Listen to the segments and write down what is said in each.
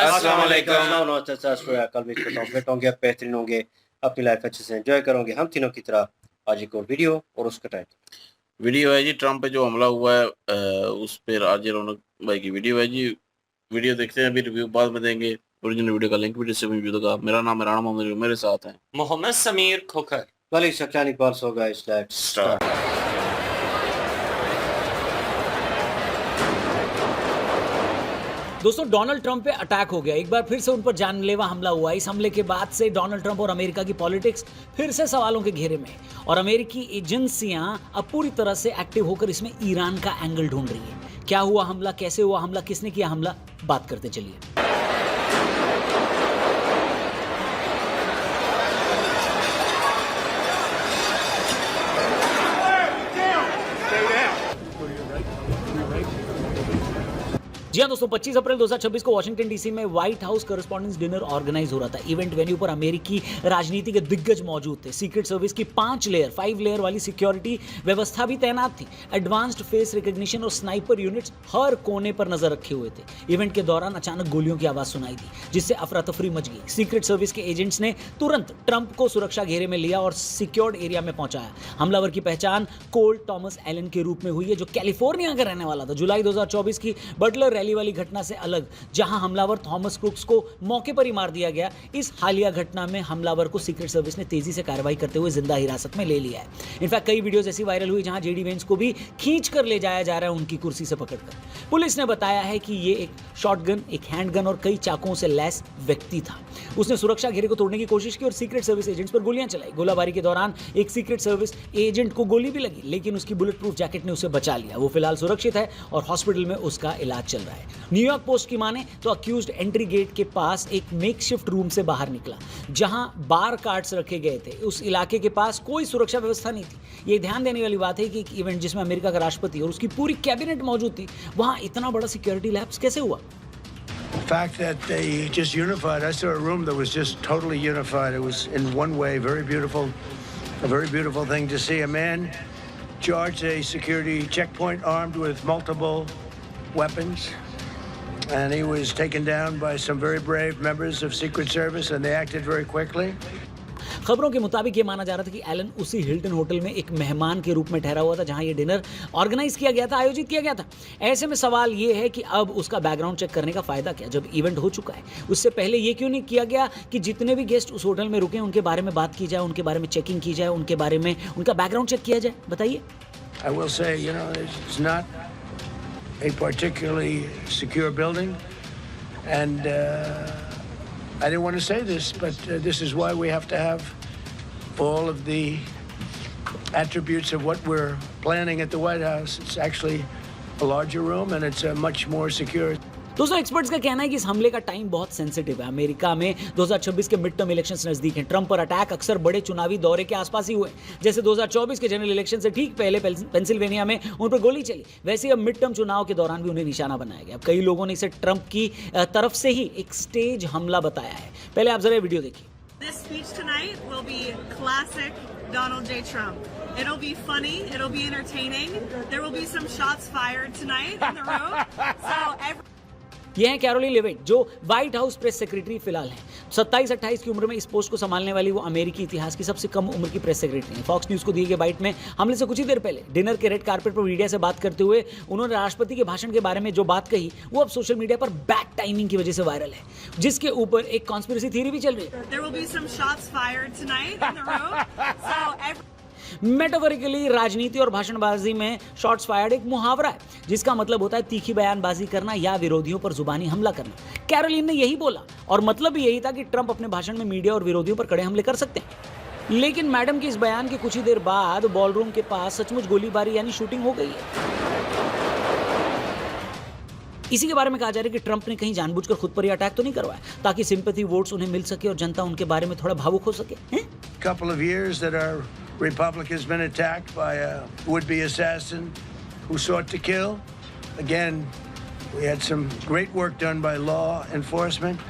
अस्सलाम वालेकुम। कल भी फिट होंगे, बेहतरीन होंगे, अपनी लाइफ अच्छे से एंजॉय करोगे हम तीनों की तरह। आज एक और वीडियो और उसका टाइटल वीडियो है जी ट्रम्प पे जो हमला हुआ है उस पर आज रौनक भाई की वीडियो है जी। वीडियो देखते हैं, अभी रिव्यू बाद में देंगे। ओरिजिनल वीडियो का लिंक भी डिस्क्रिप्शन में होगा। मेरा नाम है राणा मोहम्मद, मेरे साथ हैं मोहम्मद समीर खोखर। वाली शक्लानी पार्स होगा इस लेट्स स्टार्ट। दोस्तों, डोनाल्ड ट्रंप पे अटैक हो गया। एक बार फिर से उन पर जानलेवा हमला हुआ। इस हमले के बाद से डोनाल्ड ट्रंप और अमेरिका की पॉलिटिक्स फिर से सवालों के घेरे में और अमेरिकी एजेंसियां अब पूरी तरह से एक्टिव होकर इसमें ईरान का एंगल ढूंढ रही है। क्या हुआ हमला, कैसे हुआ हमला, किसने किया हमला, बात करते चलिए। जी हाँ दोस्तों, 25 अप्रैल 2026 को वाशिंगटन डीसी में White House correspondents dinner organize हो रहा था। इवेंट वेन्यू पर अमेरिकी राजनीति के दिग्गज मौजूद थे। सीक्रेट सर्विस की 5 लेयर वाली सिक्योरिटी व्यवस्था भी तैनात थी। एडवांस्ड फेस रिकॉग्निशन और स्नाइपर यूनिट्स हर कोने पर नजर रखे हुए थे। इवेंट के दौरान अचानक गोलियों की आवाज सुनाई दी, जिससे अफरा तफरी मच गई। सीक्रेट सर्विस के एजेंट्स ने तुरंत ट्रंप को सुरक्षा घेरे में लिया और सिक्योर्ड एरिया में पहुंचाया। हमलावर की पहचान कोल टॉमस एलन के रूप में हुई है, जो कैलिफोर्निया का रहने वाला था। जुलाई 2024 की बटलर रैली वाली घटना से अलग, जहां हमलावर थॉमस क्रुक्स को मौके पर ही मार दिया गया, इस हालिया घटना में हमलावर को सीक्रेट सर्विस ने तेजी से कार्रवाई करते हुए जिंदा हिरासत में ले लिया है। इनफैक्ट कई वीडियोस ऐसी वायरल हुई जहां जेडी वेंस को भी खींच कर ले जाया जा रहा है उनकी कुर्सी से पकड़कर। पुलिस ने बताया है कि ये एक शॉटगन, एक हैंडगन और कई चाकुओं से लैस व्यक्ति था। उसने सुरक्षा घेरे को तोड़ने की कोशिश की और सीक्रेट सर्विस एजेंट्स पर गोलियां चलाई। गोलाबारी के दौरान एक सीक्रेट सर्विस एजेंट को गोली भी लगी, लेकिन उसकी बुलेट प्रूफ जैकेट ने उसे बचा लिया। वो फिलहाल सुरक्षित है और हॉस्पिटल में उसका इलाज चल रहा है। न्यूयॉर्क पोस्ट की माने तो अक्यूज्ड एंट्री गेट के पास एक मेकशिफ्ट रूम से बाहर निकला, जहां बार कार्ड्स रखे गए थे। उस इलाके के पास कोई सुरक्षा व्यवस्था नहीं थी। ये ध्यान देने वाली बात है कि एक इवेंट जिसमें अमेरिका का राष्ट्रपति और उसकी पूरी कैबिनेट मौजूद थी, वहां इतना बड़ा सिक्योरिटी लैप्स कैसे हुआ? The fact that they just unified. I saw a room that was just totally unified. It was in one way very beautiful, a very beautiful thing to see. A man charged a security checkpoint armed with multiple weapons, and he was taken down by some very brave members of Secret Service, and they acted very quickly. खबरों के मुताबिक ये माना जा रहा था कि Elon उसी हिल्टन होटल में एक मेहमान के रूप में ठहरा हुआ था, जहां ये डिनर ऑर्गेनाइज किया गया था, आयोजित किया गया था। ऐसे में सवाल ये है कि अब उसका बैकग्राउंड चेक करने का फायदा क्या, जब इवेंट हो चुका है। उससे पहले ये क्यों नहीं किया गया कि जितने भी गेस्ट उस होटल में रुके उनके बारे में बात की जाए, उनके बारे में चेकिंग की जाए, उनके बारे में उनका बैकग्राउंड चेक किया जाए? बताइए। I will say, it's not a particularly secure building, and I didn't want to say this, but this is why we have to have all of the attributes of what we're planning at the White House. It's actually a larger room, and it's much more secure. दोस्तों, experts का कहना है कि इस हमले का time बहुत sensitive है। अमेरिका में 2026 के मिड टर्म इलेक्शंस नजदीक हैं। ट्रंप पर अटैक अक्सर बड़े चुनावी दौरे के आसपास ही हुए, जैसे 2024 के जनरल इलेक्शन से ठीक पहले पेंसिल्वेनिया में उन पर गोली चली। वैसे अब मिड टर्म चुनाव के दौरान भी उन्हें निशाना बनाया गया। कई लोगों ने इसे ट्रंप की तरफ से ही एक स्टेज हमला बताया है। पहले आप जरा वीडियो देखिए। This speech tonight will be classic Donald J. Trump. It'll be funny, it'll be entertaining. There will be some shots fired tonight in the room. ये हैं कैरोलिन लेविट, जो व्हाइट हाउस प्रेस सेक्रेटरी फिलहाल हैं। 27-28 की उम्र में इस post को संभालने वाली वो अमेरिकी इतिहास की सबसे कम उम्र की प्रेस सेक्रेटरी हैं। फॉक्स न्यूज को दिए गए बाइट में हमले से कुछ ही देर पहले डिनर के रेड कारपेट पर मीडिया से बात करते हुए उन्होंने राष्ट्रपति के भाषण के बारे में जो बात कही, वो अब सोशल मीडिया पर बैड टाइमिंग की वजह से वायरल है, जिसके ऊपर एक कॉन्स्पिरेसी थ्योरी भी चल रही है। There will be some shots fired tonight in the room. Metaphorically राजनीति और भाषणबाजी में शॉट्स फायर्ड एक मुहावरा है, जिसका मतलब होता है तीखी बयानबाजी करना या विरोधियों पर जुबानी हमला करना। कैरोलिन ने यही बोला और मतलब भी यही था कि ट्रंप अपने भाषण में मीडिया और विरोधियों पर कड़े हमले कर सकते हैं। लेकिन मैडम के इस बयान के कुछ ही देर बाद बॉलरूम के पास सचमुच गोलीबारी यानी शूटिंग हो गई है। इसी के बारे में कहा जा रहा है कि ट्रंप ने कहीं जानबूझकर खुद पर ही अटैक तो नहीं करवाया, ताकि सिंपैथी वोट्स उन्हें मिल सके और जनता उनके बारे में थोड़ा भावुक हो सके। Couple of years that our republic has been attacked by a would-be assassin who sought to kill. Again, we had some great work done by law enforcement.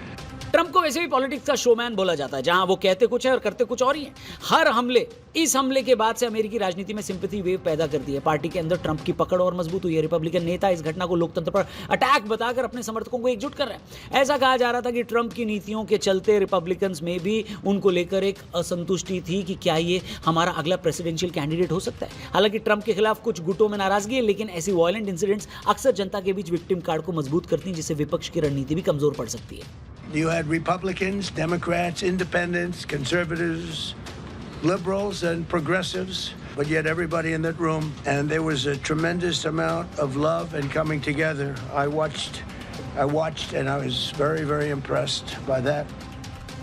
Trump को वैसे भी पॉलिटिक्स का शोमैन बोला जाता है, जहां वो कहते कुछ है और करते कुछ और ही है। हर हमले, इस हमले के बाद से अमेरिकी राजनीति में सिंपैथी वेव पैदा कर दी है। पार्टी के अंदर ट्रंप की पकड़ और मजबूत हुई है। रिपब्लिकन नेता इस घटना को लोकतंत्र पर अटैक बताकर अपने समर्थकों को एकजुट कर रहे हैं। ऐसा कहा जा रहा था कि ट्रंप की नीतियों के चलते रिपब्लिकन्स में भी उनको लेकर एक असंतुष्टि थी कि क्या ये हमारा अगला प्रेसिडेंशियल कैंडिडेट हो सकता है। हालांकि ट्रंप के खिलाफ कुछ गुटों में नाराजगी है, लेकिन ऐसी वायलेंट इंसिडेंट्स अक्सर जनता के बीच विक्टिम कार्ड को मजबूत करती हैं, जिससे विपक्ष की रणनीति भी कमजोर पड़ सकती है। You had Republicans, Democrats, Independents, Conservatives, Liberals, and Progressives, but yet everybody in that room, and there was a tremendous amount of love and coming together. I watched, and I was very, very impressed by that.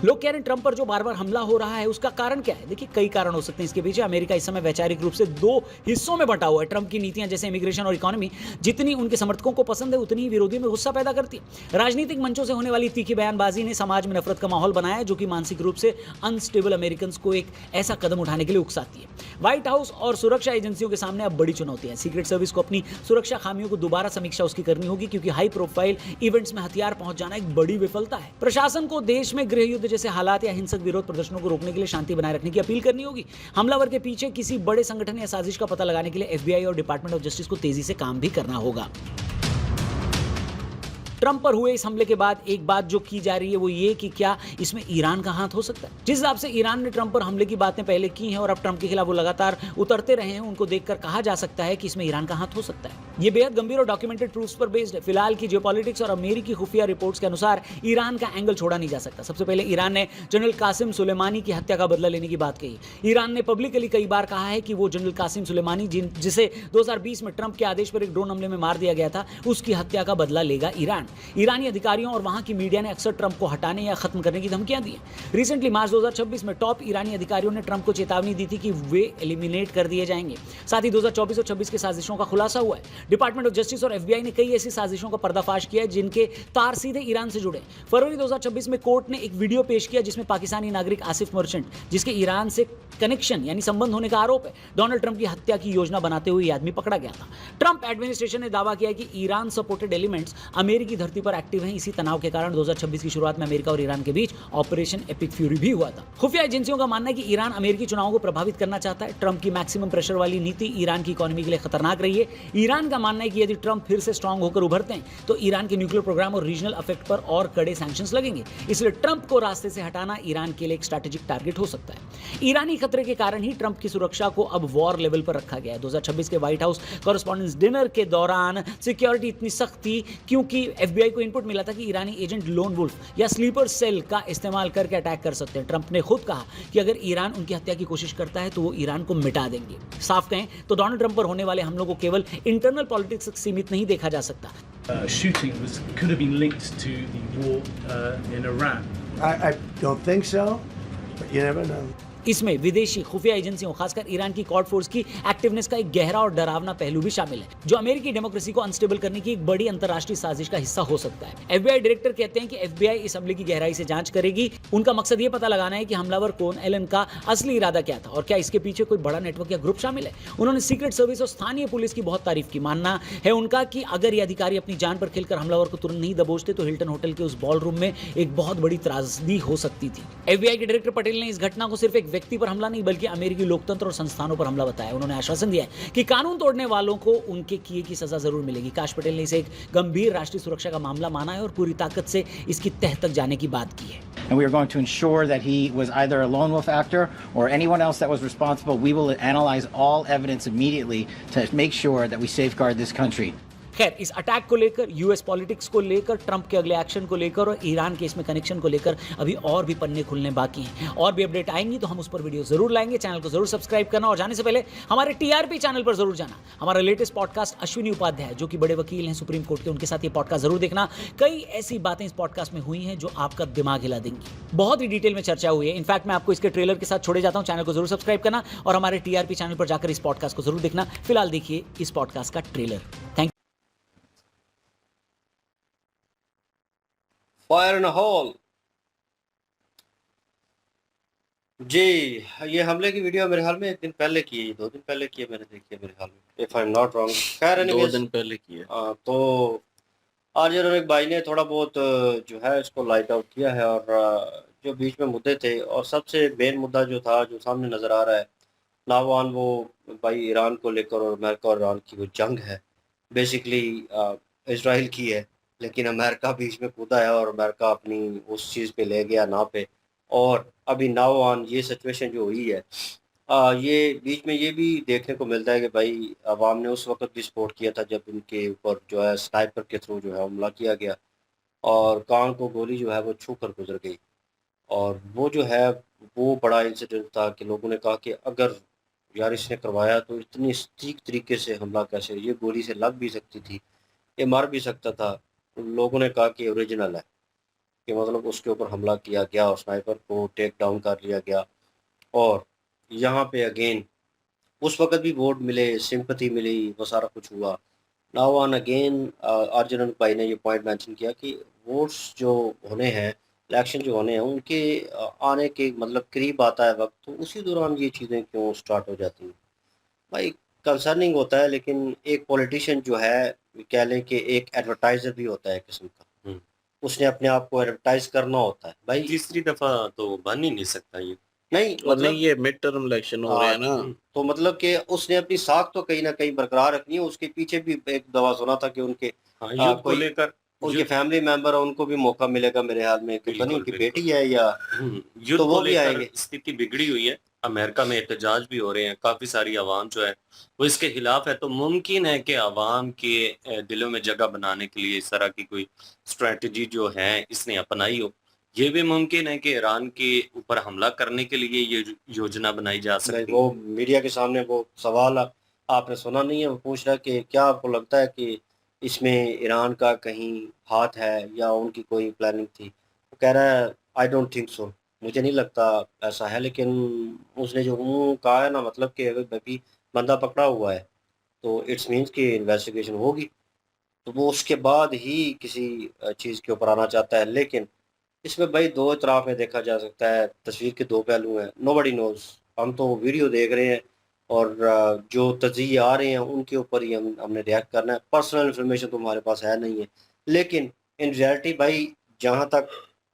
लोग कह रहे हैं Trump पर जो बार बार हमला हो रहा है उसका कारण क्या है। देखिए, कई कारण हो सकते हैं इसके पीछे। अमेरिका इस समय वैचारिक रूप से दो हिस्सों में बंटा हुआ है। ट्रंप की नीतियां जैसे इमिग्रेशन और इकोनॉमी जितनी उनके समर्थकों को पसंद है, उतनी ही विरोधियों में गुस्सा पैदा करती है। राजनीतिक मंचों से होने वाली तीखी बयानबाजी ने समाज में नफरत का माहौल बनाया है, जो कि मानसिक रूप से अनस्टेबल अमेरिकन को एक ऐसा कदम उठाने के लिए उकसाती है। व्हाइट हाउस और सुरक्षा एजेंसियों के सामने अब बड़ी चुनौती है। सीक्रेट सर्विस को अपनी सुरक्षा खामियों को दोबारा समीक्षा उसकी करनी होगी, क्योंकि हाई प्रोफाइल इवेंट्स में हथियार पहुंच जाना एक बड़ी विफलता है। प्रशासन को देश में गृह युद्ध जैसे हालात या हिंसक विरोध प्रदर्शनों को रोकने के लिए शांति बनाए रखने की अपील करनी होगी। हमलावर के पीछे किसी बड़े संगठन या साजिश का पता लगाने के लिए एफबीआई और डिपार्टमेंट ऑफ जस्टिस को तेजी से काम भी करना होगा। ट्रंप पर हुए इस हमले के बाद एक बात जो की जा रही है वो ये कि क्या इसमें ईरान का हाथ हो सकता है। जिस हिसाब से ईरान ने ट्रंप पर हमले की बातें पहले की हैं और अब ट्रंप के खिलाफ वो लगातार उतरते रहे हैं, उनको देखकर कहा जा सकता है कि इसमें ईरान का हाथ हो सकता है। ये बेहद गंभीर और डॉक्यूमेंटेड प्रूफ्स पर बेस्ड है। फिलहाल की जियोपॉलिटिक्स और अमेरिकी खुफिया रिपोर्ट्स के अनुसार ईरान का एंगल छोड़ा नहीं जा सकता। सबसे पहले ईरान ने जनरल कासिम सुलेमानी की हत्या का बदला लेने की बात कही। ईरान ने पब्लिकली कई बार कहा है कि वो जनरल कासिम सुलेमानी जिसे 2020 में ट्रंप के आदेश पर एक ड्रोन हमले में मार दिया गया था, उसकी हत्या का बदला लेगा ईरान। ईरानी अधिकारियों और वहां की मीडिया ने अक्सर ट्रंप को हटाने या खत्म करने की धमकियां दी हैं। रिसेंटली मार्च 2026 में टॉप ईरानी अधिकारियों ने ट्रंप को चेतावनी दी थी कि वे एलिमिनेट कर दिए जाएंगे। साथ ही 2024 और 26 की साजिशों का खुलासा हुआ है। डिपार्टमेंट ऑफ जस्टिस और एफबीआई ने कई ऐसी साजिशों का पर्दाफाश किया है जिनके तार सीधे ईरान से जुड़े। फरवरी 2026 में कोर्ट ने एक वीडियो पेश किया जिसमें पाकिस्तानी नागरिक आसिफ मर्चेंट, जिसके ईरान से कनेक्शन यानी संबंध होने का आरोप है, डोनाल्ड ट्रंप की हत्या की योजना बनाते हुए यह आदमी पकड़ा गया था। ट्रंप एडमिनिस्ट्रेशन ने दावा किया कि ईरान सपोर्टेड एलिमेंट्स अमेरिकी धरती पर एक्टिव हैं। इसी तनाव के कारण 2026 की शुरुआत में अमेरिका और ईरान के बीच ऑपरेशन एपिक फ्यूरी भी हुआ था। खुफिया एजेंसियों का मानना है कि ईरान अमेरिकी चुनावों को प्रभावित करना चाहता है। ट्रंप की मैक्सिमम प्रेशर वाली नीति ईरान की इकोनॉमी के लिए खतरनाक रही है। ईरान का मानना है कि यदि ट्रंप फिर से स्ट्रांग होकर उभरते हैं तो ईरान के न्यूक्लियर प्रोग्राम और रीजनल इफेक्ट पर और कड़े सैंक्शंस लगेंगे। इसलिए ट्रंप को रास्ते से हटाना ईरान के लिए एक स्ट्रैटेजिक टारगेट हो सकता है। ईरानी खतरे के कारण ही ट्रंप की सुरक्षा को अब वॉर लेवल पर रखा गया है। 2026 के व्हाइट हाउस कॉरेस्पॉन्डेंस डिनर के दौरान सिक्योरिटी इतनी सख्त थी क्योंकि एफबीआई को इनपुट मिला था कि ईरानी एजेंट लोन वुल्फ या स्लीपर सेल का इस्तेमाल करके अटैक कर सकते हैं। ट्रंप ने खुद कहा कि अगर ईरान उनकी हत्या की कोशिश करता है तो वो ईरान को मिटा देंगे। साफ कहें तो डोनाल्ड ट्रंप पर होने वाले हमलों को केवल इंटरनल पॉलिटिक्स तक सीमित नहीं देखा जा सकता। Shooting could have been linked to the war in Iran. I don't think so, but you never know. इसमें विदेशी खुफिया एजेंसियों खासकर ईरान की कॉर्ड फोर्स की एक्टिवनेस का एक गहरा और डरावना पहलू भी शामिल है, जो अमेरिकी डेमोक्रेसी को अनस्टेबल करने की एक बड़ी अंतर्राष्ट्रीय साजिश का हिस्सा हो सकता है। एफबीआई डायरेक्टर कहते हैं कि एफबीआई इस हमले की गहराई से जांच करेगी। उनका मकसद ये पता लगाना है कि हमलावर कौन, एलन का असली इरादा क्या था और क्या इसके पीछे कोई बड़ा नेटवर्क या ग्रुप शामिल है। उन्होंने सीक्रेट सर्विस और स्थानीय पुलिस की बहुत तारीफ की। मानना है उनका कि अगर ये अधिकारी अपनी जान पर खेलकर हमलावर को तुरंत नहीं दबोचते तो हिल्टन होटल के उस बॉल रूम में एक बहुत बड़ी त्रासदी हो सकती थी। एफबीआई के डायरेक्टर पटेल ने इस घटना को सिर्फ एक व्यक्ति पर हमला नहीं बल्कि अमेरिकी लोकतंत्र और संस्थानों पर हमला बताया। उन्होंने आश्वासन दिया है कि कानून तोड़ने वालों को उनके किए की सजा जरूर मिलेगी। काश पटेल ने इसे एक गंभीर राष्ट्रीय सुरक्षा का मामला माना है और पूरी ताकत से इसकी तह तक जाने की बात की है। And we are going to ensure that he was either a lone wolf actor or anyone else that was responsible. We will analyze all evidence immediately to make sure that we safeguard this country. खैर, इस attack को लेकर, US politics को लेकर, Trump के अगले action को लेकर और ईरान के इसमें कनेक्शन को लेकर अभी और भी पन्ने खुलने बाकी हैं। और भी अपडेट आएंगी तो हम उस पर वीडियो जरूर लाएंगे। चैनल को जरूर सब्सक्राइब करना और जाने से पहले हमारे टीआरपी चैनल पर जरूर जाना। हमारा लेटेस्ट पॉडकास्ट अश्विनी उपाध्याय जो कि बड़े वकील हैं सुप्रीम कोर्ट के, उनके साथ ये पॉडकास्ट जरूर देखना। कई ऐसी बातें इस पॉडकास्ट में हुई हैं जो आपका दिमाग हिला देंगी। बहुत ही डिटेल में चर्चा हुई है। इनफैक्ट मैं आपको इसके ट्रेलर के साथ छोड़े जाता हूं। चैनल को जरूर सब्सक्राइब करना और हमारे टीआरपी चैनल पर जाकर इस पॉडकास्ट को जरूर देखना। फिलहाल देखिए इस पॉडकास्ट का trailer. Thank fire in hall जी, ये हमले की वीडियो मेरे ख्याल में एक दिन पहले की है, 2 दिन पहले की है मैंने देखी है मेरे ख्याल में, if I am not wrong. खैर 2 दिन पहले की है। तो आज एक भाई ने थोड़ा बहुत जो है इसको लाइट आउट किया है, और जो बीच में मुद्दे थे और सबसे मेन मुद्दा जो था जो सामने नज़र आ रहा है नावान, वो भाई ईरान को लेकर और अमेरिका और ईरान की वो जंग है बेसिकली इसराइल की है, लेकिन अमेरिका बीच में कूदा है और अमेरिका अपनी उस चीज़ पे ले गया ना पे। और अभी नावान ये सिचुएशन जो हुई है, ये बीच में ये भी देखने को मिलता है कि भाई अवाम ने उस वक्त भी सपोर्ट किया था जब उनके ऊपर जो है स्नाइपर के थ्रू जो है हमला किया गया और कान को गोली जो है वो छू कर गुजर गई। और वो जो है वो बड़ा इंसिडेंट था कि लोगों ने कहा कि अगर यार इसने करवाया तो इतनी सटीक तरीके से हमला कैसे, ये गोली से लग भी सकती थी, ये मार भी सकता था। लोगों ने कहा कि ओरिजिनल है, कि मतलब उसके ऊपर हमला किया गया और स्नाइपर को टेक डाउन कर लिया गया। और यहाँ पे अगेन उस वक़्त भी वोट मिले, सिम्पैथी मिली, वो सारा कुछ हुआ। नाउ ऑन अगेन अर्जुन भाई ने ये पॉइंट मेंशन किया कि वोट्स जो होने हैं, इलेक्शन जो होने हैं, उनके आने के मतलब करीब आता है वक़्त, तो उसी दौरान ये चीज़ें क्यों स्टार्ट हो जाती हैं? भाई कंसर्निंग होता है, लेकिन एक पॉलिटिशियन जो है, कह लें कि एक एडवर्टाइज़र भी होता है एक किस्म का। उसने अपने आप को एडवर्टाइज़ करना होता है। भाई तीसरी दफ़ा तो बन ही नहीं सकता ये। नहीं और नहीं, मतलब ये मिड टर्म इलेक्शन हो रहे हैं ना। तो मतलब कि उसने अपनी साख तो कहीं न कहीं बरकरार रखनी है। उसके पीछे भी एक दवा सुना था कि उनके हाँ, युद्ध को कोई लेकर उनके फैमिली मेंबर है, उनको भी मौका मिलेगा मेरे ख्याल में, कि पता नहीं बिल्कुल, उनकी बिल्कुल। बेटी है या युद्ध तो को वो भी लेकर आएँगे। स्थिति बिगड़ी हुई है। अमेरिका में एहतजाज भी हो रहे हैं, काफ़ी सारी अवाम जो है वो इसके खिलाफ है। तो मुमकिन है कि अवाम के दिलों में जगह बनाने के लिए इस तरह की कोई स्ट्रैटेजी जो है इसने अपनाई हो। ये भी मुमकिन है कि ईरान के ऊपर हमला करने के लिए ये योजना बनाई जा नहीं, सकती है। वो मीडिया के सामने वो सवाल आपने सुना नहीं है? वो पूछ रहा है कि क्या आपको लगता है कि इसमें ईरान का कहीं हाथ है या उनकी कोई प्लानिंग थी? वो कह रहा है आई डोंट थिंक सो, मुझे नहीं लगता ऐसा है। लेकिन उसने जो कहा है ना, मतलब कि अगर अभी बंदा पकड़ा हुआ है तो इट्स मीन्स कि इन्वेस्टिगेशन होगी, तो वो उसके बाद ही किसी चीज़ के ऊपर आना चाहता है। लेकिन इसमें भाई 2 तरफ में देखा जा सकता है, तस्वीर के 2 पहलू हैं, नोबडी नोज़। हम तो वीडियो देख रहे हैं और जो तज़्ज़िये आ रहे हैं उनके ऊपर ही हमने रिएक्ट करना है। पर्सनल इन्फॉर्मेशन तो हमारे पास है नहीं है। लेकिन इन रियलिटी भाई, जहाँ तक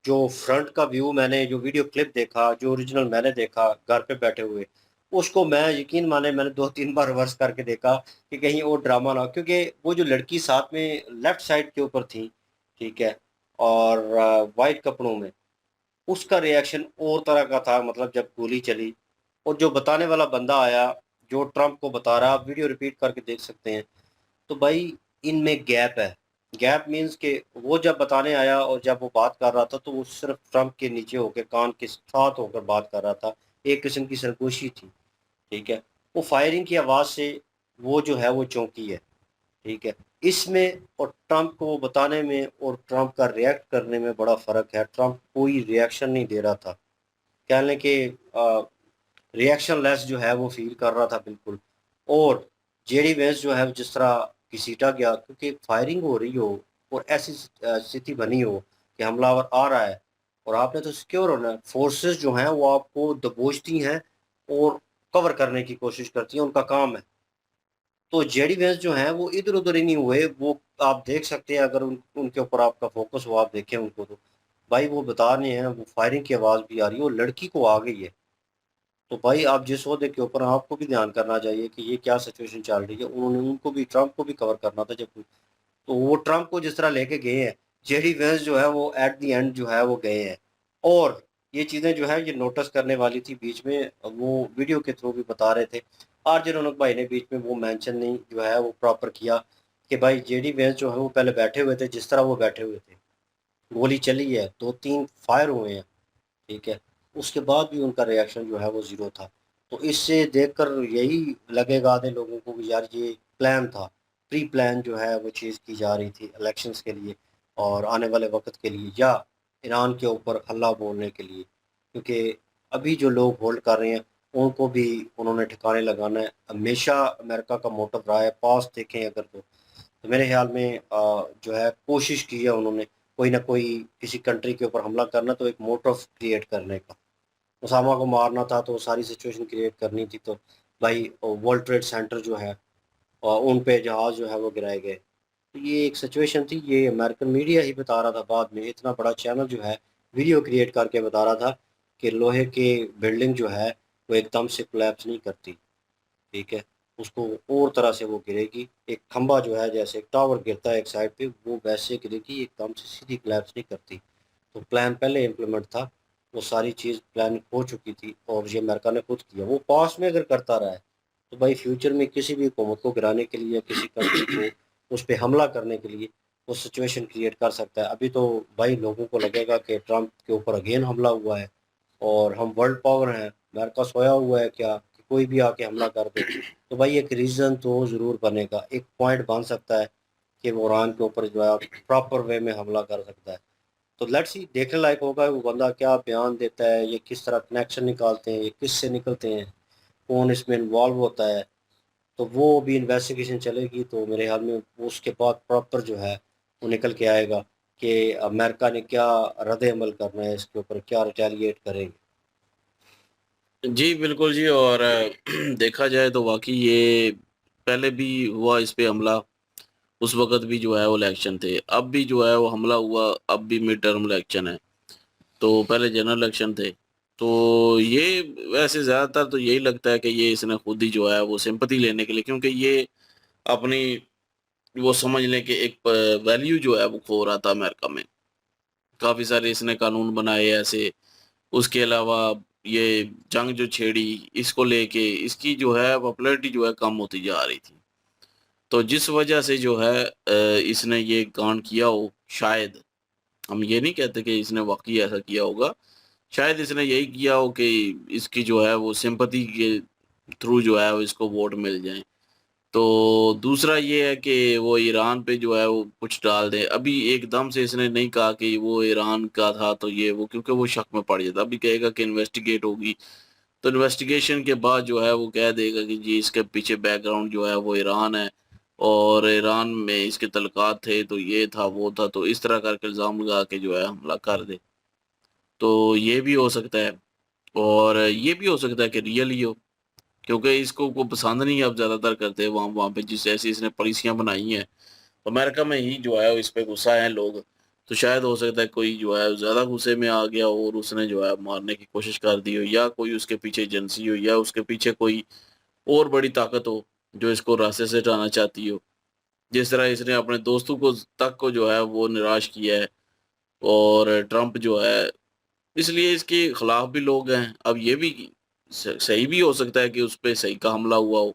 जो फ्रंट का व्यू मैंने जो वीडियो क्लिप देखा, जो ओरिजिनल मैंने देखा घर पे बैठे हुए, उसको मैं यकीन माने मैंने 2-3 बार रिवर्स करके देखा कि कहीं और ड्रामा ना हो, क्योंकि वो जो लड़की साथ में लेफ्ट साइड के ऊपर थी, ठीक है? और वाइट कपड़ों में, उसका रिएक्शन और तरह का था, मतलब जब गोली चली और जो बताने वाला बंदा आया, जो ट्रंप को बता रहा है, आप वीडियो रिपीट करके देख सकते हैं। तो भाई इनमें गैप है। गैप मीन्स कि वो जब बताने आया और जब वो बात कर रहा था तो वो सिर्फ ट्रंप के नीचे होकर कान के साथ होकर बात कर रहा था। एक किस्म की सरगोशी थी, ठीक है? वो फायरिंग की आवाज़ से वो जो है वो चौंकी है, ठीक है? इसमें और ट्रंप को वो बताने में और ट्रंप का रिएक्ट करने में बड़ा फ़र्क है। ट्रंप कोई रिएक्शन नहीं दे रहा था। कह लें कि रिएक्शन लेस जो है वो फ़ील कर रहा था बिल्कुल। और जेडी वेंस जो है वो जिस तरह घसीटा गया, क्योंकि फायरिंग हो रही हो और ऐसी स्थिति बनी हो कि हमलावर आ रहा है और आपने तो सिक्योर होना है। फोर्सेस जो हैं वो आपको दबोचती हैं और कवर करने की कोशिश करती हैं, उनका काम है। तो जेडी वेंस जो हैं वो इधर-उधर ही नहीं हुए, वो आप देख सकते हैं अगर उनके ऊपर आपका फ़ोकस हो, आप देखें उनको तो। भाई वो बता रहे हैं, वो फायरिंग की आवाज़ भी आ रही है और लड़की को आ गई है। तो भाई आप जिस ओहदे के ऊपर आपको भी ध्यान करना चाहिए कि ये क्या सिचुएशन चल रही है। उन्होंने उनको भी ट्रंप को भी कवर करना था जब, तो वो ट्रंप को जिस तरह लेके गए हैं, जेडी वेंस जो है वो एट द एंड जो है वो गए हैं। और ये चीज़ें जो है ये नोटिस करने वाली थी, बीच में वो वीडियो के थ्रू भी बता रहे थे। आरजे रौनक भाई ने बीच में वो मेंशन नहीं जो है वो प्रॉपर किया कि भाई जेडी वेंस जो है वो पहले बैठे हुए थे जिस तरह वो बैठे हुए थे। गोली चली है, 2-3 फायर हुए हैं, ठीक है? उसके बाद भी उनका रिएक्शन जो है वो ज़ीरो था। तो इससे देखकर यही लगेगा आधे लोगों को कि यार ये प्लान था, प्री प्लान जो है वो चीज़ की जा रही थी इलेक्शंस के लिए और आने वाले वक़्त के लिए, या ईरान के ऊपर हल्ला बोलने के लिए। क्योंकि अभी जो लोग होल्ड कर रहे हैं उनको भी उन्होंने ठिकाने लगाना है। हमेशा अमेरिका का मोटिव रहा है, पास्ट देखें अगर तो मेरे ख़्याल में जो है कोशिश की है उन्होंने कोई ना कोई किसी कंट्री के ऊपर हमला करना, तो एक मोटिव क्रिएट करने का। ओसामा को मारना था तो सारी सिचुएशन क्रिएट करनी थी, तो भाई वर्ल्ड ट्रेड सेंटर जो है उन पे जहाज़ जो है वो गिराए गए। तो ये एक सिचुएशन थी, ये अमेरिकन मीडिया ही बता रहा था बाद में, इतना बड़ा चैनल जो है वीडियो क्रिएट करके बता रहा था कि लोहे की बिल्डिंग जो है वो एकदम से कोलैप्स नहीं करती, ठीक है, उसको और तरह से वो गिरेगी, एक खंभा जो है जैसे एक टावर गिरता है एक साइड पे, वो वैसे गिरेगी, एकदम से सीधी कोलैप्स नहीं करती। तो प्लान पहले इम्प्लीमेंट था, वो सारी चीज़ प्लान हो चुकी थी और ये अमेरिका ने खुद किया। वो पास्ट में अगर करता रहा है तो भाई फ्यूचर में किसी भी हुकूमत को गिराने के लिए या किसी कंट्री को उस पर हमला करने के लिए वो सिचुएशन क्रिएट कर सकता है। अभी तो भाई लोगों को लगेगा कि ट्रंप के ऊपर अगेन हमला हुआ है और हम वर्ल्ड पावर हैं, अमेरिका सोया हुआ है क्या कि कोई भी आके हमला कर दे। तो भाई एक रीज़न तो ज़रूर बनेगा, एक पॉइंट बन सकता है कि वो ईरान के ऊपर जो है प्रॉपर वे में हमला कर सकता है। तो लेट्स सी, देखने लायक होगा वो बंदा क्या बयान देता है, ये किस तरह कनेक्शन निकालते हैं, ये किससे निकलते हैं, कौन इसमें इन्वॉल्व होता है। तो वो भी इन्वेस्टिगेशन चलेगी, तो मेरे ख्याल में उसके बाद प्रॉपर जो है वो निकल के आएगा कि अमेरिका ने क्या रद्द अमल करना है इसके ऊपर, क्या रिटेलिएट करेंगे। जी, बिल्कुल जी। और देखा जाए तो वाक़ई ये पहले भी हुआ इस पे हमला, उस वक़्त भी जो है वो इलेक्शन थे, अब भी जो है वो हमला हुआ, अब भी मिड टर्म इलेक्शन है, तो पहले जनरल इलेक्शन थे। तो ये वैसे ज़्यादातर तो यही लगता है कि ये इसने खुद ही जो है वो सिम्पैथी लेने के लिए, क्योंकि ये अपनी वो समझ लें कि एक वैल्यू जो है वो खो रहा था अमेरिका में। काफ़ी सारे इसने कानून बनाए ऐसे, उसके अलावा ये जंग जो छेड़ी, इसको लेके इसकी जो है पॉपुलैरिटी जो है कम होती जा रही थी। तो जिस वजह से जो है इसने ये कांड किया हो, शायद, हम ये नहीं कहते कि इसने वाक़ई ऐसा किया होगा, शायद इसने यही किया हो कि इसकी जो है वो सिम्पैथी के थ्रू जो है वो इसको वोट मिल जाएँ। तो दूसरा ये है कि वो ईरान पे जो है वो कुछ डाल दे। अभी एकदम से इसने नहीं कहा कि वो ईरान का था तो ये वो, क्योंकि वो शक में पड़ जाता। अभी कहेगा कि इन्वेस्टिगेट होगी, तो इन्वेस्टिगेशन के बाद जो है वो कह देगा कि जी इसके पीछे बैकग्राउंड जो है वो ईरान है और ईरान में इसके तल्लुकात थे, तो ये था, वो था, तो इस तरह करके इल्ज़ाम लगा के जो है हमला कर दे। तो ये भी हो सकता है और ये भी हो सकता है कि रियल ही हो, क्योंकि इसको को पसंद नहीं है, अब ज़्यादातर करते हैं वहाँ वहाँ पे जिस ऐसी इसने पॉलिसियाँ बनाई हैं। अमेरिका में ही जो है इस पे गुस्सा हैं लोग, तो शायद हो सकता है कोई जो है ज़्यादा गुस्से में आ गया और उसने जो है मारने की कोशिश कर दी हो, या कोई उसके पीछे एजेंसी हो, या उसके पीछे कोई और बड़ी ताकत हो जो इसको रास्ते से हटाना चाहती हो। जिस तरह इसने अपने दोस्तों को तक को जो है वो निराश किया है, और ट्रंप जो है, इसलिए इसके खिलाफ भी लोग हैं। अब ये भी सही भी हो सकता है कि उस पे सही का हमला हुआ हो,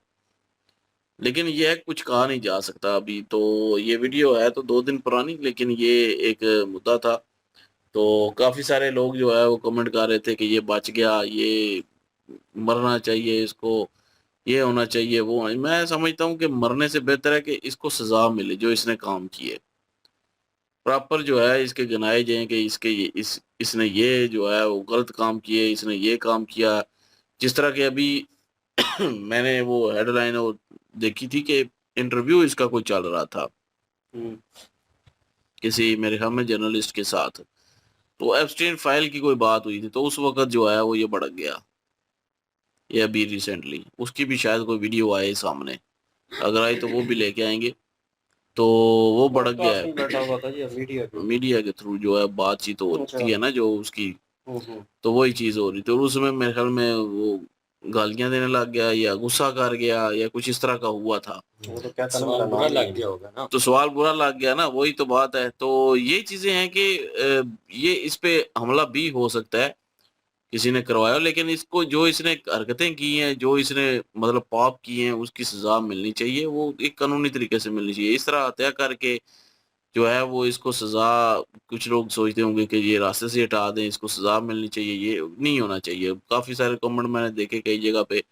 लेकिन ये कुछ कहा नहीं जा सकता अभी। तो ये वीडियो है तो 2 दिन पुरानी, लेकिन ये एक मुद्दा था। तो काफ़ी सारे लोग जो है वो कमेंट कर रहे थे कि ये बच गया, ये मरना चाहिए इसको, ये होना चाहिए, वो मैं समझता हूँ कि मरने से बेहतर है कि इसको सज़ा मिले जो इसने काम किए। प्रॉपर जो है इसके गिनाए जाएँ कि इसके ये इसने ये जो है वो गलत काम किए, इसने ये काम किया। जिस तरह के अभी मैंने वो हेडलाइन वो देखी थी कि इंटरव्यू इसका कोई चल रहा था हम्म, किसी, मेरे ख्याल में, जर्नलिस्ट के साथ। तो एप्स्टीन फाइल की कोई बात हुई थी, तो उस वक़्त जो है वो ये भड़क गया। ये अभी रिसेंटली उसकी भी शायद कोई वीडियो आए सामने, अगर आई तो वो भी लेके आएँगे। तो वो वो भड़क गया काफी बैठा हुआ था जी मीडिया है। के। मीडिया के थ्रू जो है बातचीत अच्छा। होती है ना जो उसकी, हम्म। तो वही चीज़ हो रही थी, और उसमें मेरे ख्याल में वो गालियाँ देने लग गया या गुस्सा कर गया या कुछ इस तरह का हुआ था। वो तो कहता ना सवाल मेरा बुरा नाम लग नहीं गया है। होगा ना। तो सवाल बुरा लग गया ना, वही तो बात है। तो ये चीज़ें हैं कि ये इस पे हमला भी हो सकता है, किसी ने करवाया हो, लेकिन इसको जो इसने हरकतें की हैं, जो इसने मतलब पाप किए हैं, उसकी सज़ा मिलनी चाहिए, वो एक कानूनी तरीके से मिलनी चाहिए। इस तरह हत्या करके जो है वो इसको सज़ा, कुछ लोग सोचते होंगे कि ये रास्ते से हटा दें, इसको सज़ा मिलनी चाहिए, ये नहीं होना चाहिए। काफ़ी सारे कमेंट मैंने देखे कई जगह पे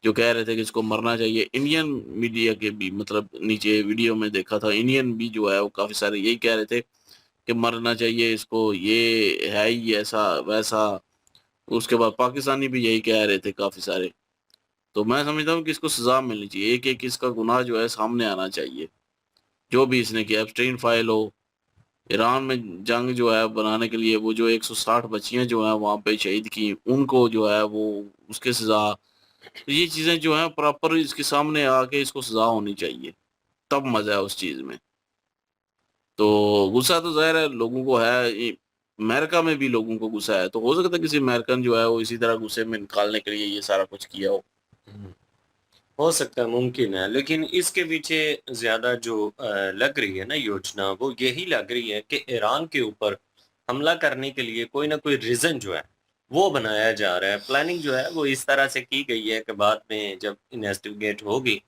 जो कह रहे थे कि इसको मरना चाहिए। इंडियन मीडिया के भी, मतलब नीचे वीडियो में देखा था, इंडियन भी जो है वो काफ़ी सारे यही कह रहे थे कि मरना चाहिए इसको, ये है ही ऐसा-वैसा। उसके बाद पाकिस्तानी भी यही कह रहे थे काफ़ी सारे। तो मैं समझता हूँ कि इसको सज़ा मिलनी चाहिए, एक-एक इसका गुनाह जो है सामने आना चाहिए। जो भी इसने किया, एप्स्टीन फाइल हो, ईरान में जंग जो है बनाने के लिए वो जो 160 बच्चियाँ जो हैं वहाँ पे शहीद की, उनको जो है वो उसकी सज़ा। तो ये चीज़ें जो हैं प्रॉपर इसके सामने आके इसको सज़ा होनी चाहिए, तब मज़ा है उस चीज़ में। तो गुस्सा तो ज़ाहिर है लोगों को है, अमेरिका में भी लोगों को गुस्सा है, तो हो सकता है किसी अमेरिकन जो है वो इसी तरह गुस्से में निकालने के लिए ये सारा कुछ किया हो। हो सकता है, मुमकिन है, लेकिन इसके पीछे ज़्यादा जो लग रही है ना योजना, वो यही लग रही है कि ईरान के ऊपर हमला करने के लिए कोई ना कोई रीज़न जो है, वो बनाया जा रहा है। प्लानिंग जो है वो इस तरह से की गई है कि बाद में जब इन्वेस्टिगेट होगी,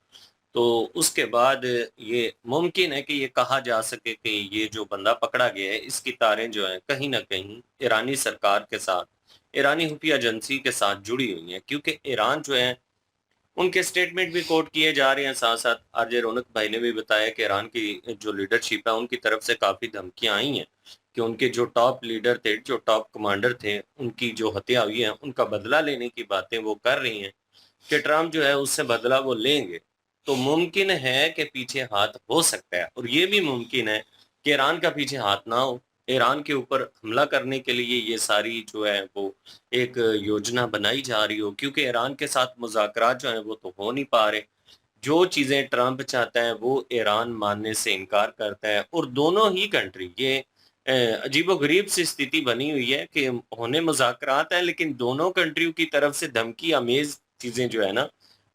तो उसके बाद ये मुमकिन है कि ये कहा जा सके कि ये जो बंदा पकड़ा गया है, इसकी तारें जो हैं कहीं न कहीं ईरानी सरकार के साथ, ईरानी खुफिया एजेंसी के साथ जुड़ी हुई हैं। क्योंकि ईरान जो है, उनके स्टेटमेंट भी कोट किए जा रहे हैं, साथ-साथ आरजे रौनक भाई ने भी बताया कि ईरान की जो लीडरशिप है, उनकी तरफ से काफ़ी धमकियाँ आई हैं कि उनके जो टॉप लीडर थे, जो टॉप कमांडर थे, उनकी जो हत्या हुई है, उनका बदला लेने की बातें वो कर रही हैं कि ट्रम्प जो है उससे बदला वो लेंगे। तो मुमकिन है कि पीछे हाथ हो सकता है, और ये भी मुमकिन है कि ईरान का पीछे हाथ ना हो। ईरान के ऊपर हमला करने के लिए ये सारी जो है वो एक योजना बनाई जा रही हो, क्योंकि ईरान के साथ मुज़ाकरात जो हैं वो तो हो नहीं पा रहे। जो चीज़ें ट्रम्प चाहता है वो ईरान मानने से इनकार करता है, और दोनों ही कंट्री ये अजीबो-गरीब सी स्थिति बनी हुई है कि होने मुज़ाकरात हैं, लेकिन दोनों कंट्रियों की तरफ से धमकी आमेज़ चीज़ें जो है ना,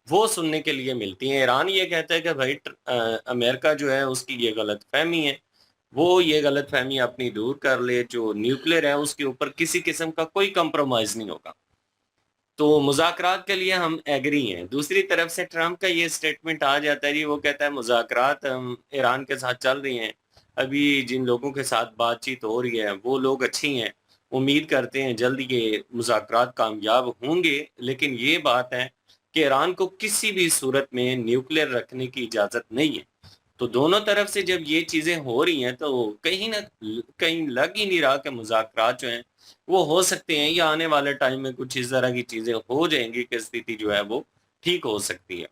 वो सुनने के लिए मिलती हैं। ईरान ये कहता है कि भाई अमेरिका जो है उसकी ये गलतफ़हमी है, वो ये गलतफ़हमी अपनी दूर कर ले, जो न्यूक्लियर है उसके ऊपर किसी किस्म का कोई कंप्रोमाइज़ नहीं होगा। तो मुज़ाकरात के लिए हम एग्री हैं। दूसरी तरफ से ट्रम्प का ये स्टेटमेंट आ जाता है जी, वो कहता है मुज़ाकरात ईरान के साथ चल रही हैं। अभी जिन लोगों के साथ बातचीत हो रही है, वो लोग अच्छी हैं। उम्मीद करते हैं जल्द ये मुज़ाकरात कामयाब होंगे, लेकिन ये बात है कि ईरान को किसी भी सूरत में न्यूक्लियर रखने की इजाज़त नहीं है। तो दोनों तरफ से जब ये चीज़ें हो रही हैं, तो कहीं न कहीं लग ही नहीं रहा कि मुज़ाकरात जो हैं वो हो सकते हैं, या आने वाले टाइम में कुछ इस तरह की चीज़ें हो जाएँगी कि स्थिति जो है वो ठीक हो सकती है।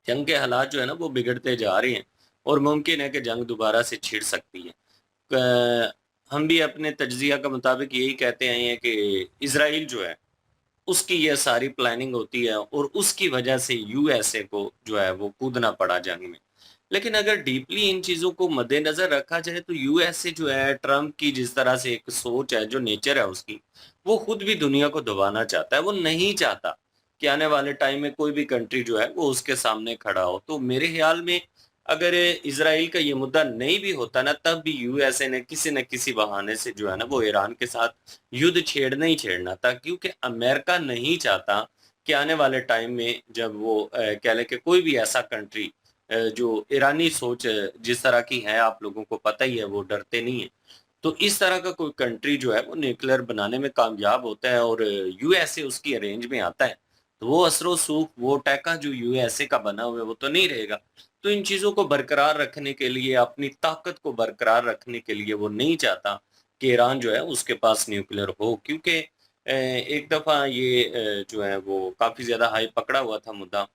जंग के हालात जो है ना वो बिगड़ते जा रहे हैं, और मुमकिन है कि जंग दोबारा से छिड़ सकती है। क हम भी अपने तज्ज़िया के मुताबिक यही कहते आए हैं कि इज़राइल जो है, उसकी ये सारी प्लानिंग होती है, और उसकी वजह से यूएसए को जो है वो कूदना पड़ा जंग में। लेकिन अगर डीपली इन चीज़ों को मद्देनज़र रखा जाए, तो यूएसए जो है ट्रम्प की जिस तरह से एक सोच है, जो नेचर है उसकी, वो खुद भी दुनिया को दबाना चाहता है। वो नहीं चाहता कि आने वाले टाइम में कोई भी कंट्री जो है वो उसके सामने खड़ा हो। तो मेरे ख़्याल में अगर इज़राइल का ये मुद्दा नहीं भी होता ना, तब भी यूएसए ने किसी न किसी बहाने से जो है ना वो ईरान के साथ युद्ध छेड़ना ही छेड़ना था, क्योंकि अमेरिका नहीं चाहता कि आने वाले टाइम में जब वो कह लें कि कोई भी ऐसा कंट्री जो ईरानी सोच जिस तरह की है, आप लोगों को पता ही है, वो डरते नहीं हैं। तो इस तरह का कोई कंट्री जो है वो न्यूक्लियर बनाने में कामयाब होता है, और यूएसए उसकी रेंज में आता है, तो वो असर-ओ-सूख, वो टैका जो यूएसए का बना हुआ है वो तो नहीं रहेगा। तो इन चीज़ों को बरकरार रखने के लिए, अपनी ताकत को बरकरार रखने के लिए वो नहीं चाहता कि ईरान जो है उसके पास न्यूक्लियर हो, क्योंकि एक दफ़ा ये जो है वो काफ़ी ज़्यादा हाई पकड़ा हुआ था मुद्दा।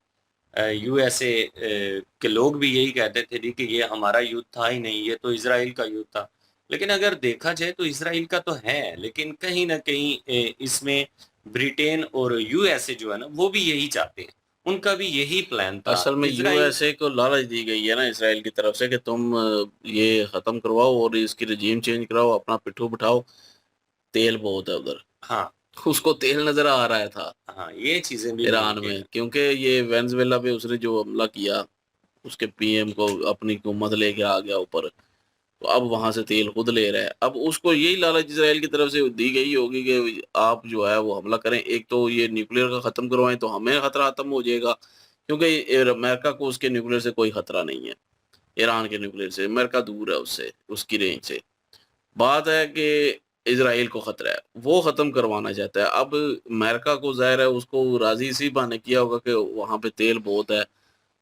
यूएसए के लोग भी यही कहते थे जी कि ये हमारा युद्ध था ही नहीं, ये तो इज़राइल का युद्ध था। लेकिन अगर देखा जाए तो इज़राइल का तो है, लेकिन कहीं न कहीं इसमें ब्रिटेन और यूएसए जो है ना, वो भी यही चाहते हैं। उनका भी यही प्लान था। असल में इज़राइल यूएसए को लालच दी गई है ना इसराइल की तरफ से कि तुम ये ख़त्म करवाओ और इसकी रजीम चेंज कराओ, अपना पिट्ठू बिठाओ, तेल बहुत है उधर। हाँ, उसको तेल नज़र आ रहा था हाँ, ये चीज़ें भी ईरान मुमकिन में, है। क्योंकि ये वेनेज़ुएला पे उसने जो हमला किया, उसके पीएम को अपनी हुकूमत लेके आ गया ऊपर, तो अब वहाँ से तेल खुद ले रहा है। अब उसको यही लालच इज़राइल की तरफ से दी गई होगी कि आप जो है वो हमला करें, एक तो ये न्यूक्लियर का ख़त्म करवाएँ तो हमें ख़तरा ख़त्म हो जाएगा, क्योंकि अमेरिका को उसके न्यूक्लियर से कोई ख़तरा नहीं है। ईरान के न्यूक्लियर से अमेरिका दूर है उससे, उसकी रेंज से। बात है कि इज़राइल को ख़तरा है, वो ख़त्म करवाना चाहता है। अब अमेरिका को ज़ाहिर है उसको राज़ी इसी बहाने किया होगा कि वहाँ पे तेल बहुत है,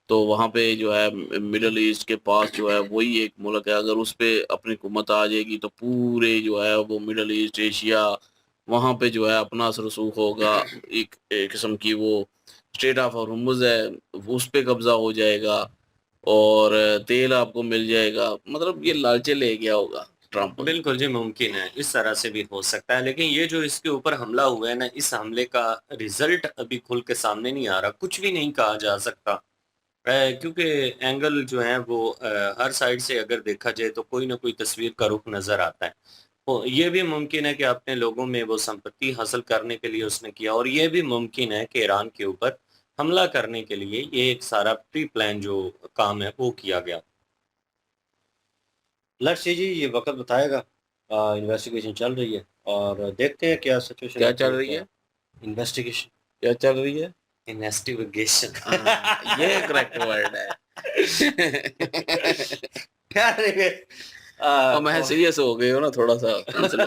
तो वहाँ पे जो है मिडल ईस्ट के पास जो है वही एक मुल्क है, अगर उस पे अपनी हुकूमत आ जाएगी तो पूरे जो है वो मिडल ईस्ट, एशिया, वहाँ पे जो है अपना असर रसूख होगा। एक किस्म की वो स्ट्रेट ऑफ हॉर्मुज़ है, उस पे कब्ज़ा हो जाएगा और तेल आपको मिल जाएगा। मतलब ये लालचे ले गया होगा ट्रम्प। बिल्कुल जी, मुमकिन है, इस तरह से भी हो सकता है। लेकिन ये जो इसके ऊपर हमला हुआ है ना, इस हमले का रिज़ल्ट अभी खुल के सामने नहीं आ रहा, कुछ भी नहीं कहा जा सकता। क्योंकि एंगल जो है वो हर साइड से अगर देखा जाए तो कोई ना कोई तस्वीर का रुख नज़र आता है। तो ये भी मुमकिन है कि अपने लोगों में वो संपत्ति हासिल करने के लिए उसने किया, और ये भी मुमकिन है कि ईरान के ऊपर हमला करने के लिए ये एक सारा प्री प्लान जो काम है वो किया गया। लेट्स सी जी, ये वक्त बताएगा। इन्वेस्टिगेशन चल रही है और देखते हैं क्या सिचुएशन क्या चल रही है? इन्वेस्टिगेशन। क्या चल रही है? इन्वेस्टिगेशन ये करेक्ट वर्ड है। अब मैं सीरियस हो गए हो ना थोड़ा सा, समझ लो।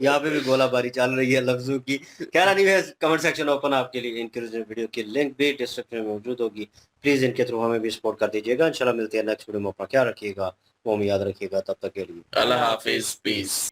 यहाँ पे भी गोलाबारी चल रही है लफ्जों की। खैर नहीं, कमेंट सेक्शन ओपन आपके लिए। इनके वीडियो की लिंक भी डिस्क्रिप्शन में मौजूद होगी, प्लीज़ इनके थ्रू हमें भी सपोर्ट कर दीजिएगा। इंशाल्लाह मिलते हैं नेक्स्ट वीडियो में। अपना क्या रखिएगा, वो याद रखिएगा। तब तक के लिए अल्लाह हाफिज, पीस।